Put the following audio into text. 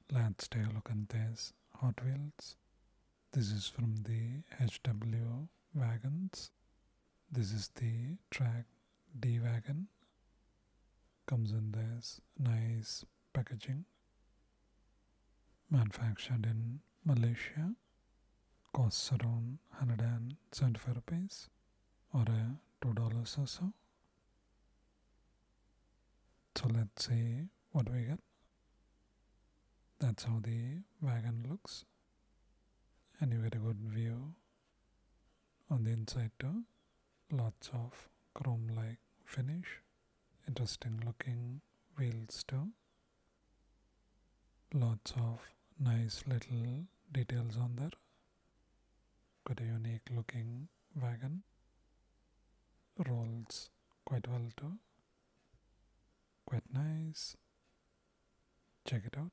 Let's take a look at this Hot Wheels. This is from the HW wagons. This is the Track Dwagon. Comes in this nice packaging. Manufactured in Malaysia. Costs around 175 rupees or $2 or so. So let's see what we get. That's how the wagon looks, and you get a good view on the inside too. Lots of chrome like finish, interesting looking wheels too. Lots of nice little details on there. Got a unique looking wagon. Rolls quite well too. Quite nice. Check it out.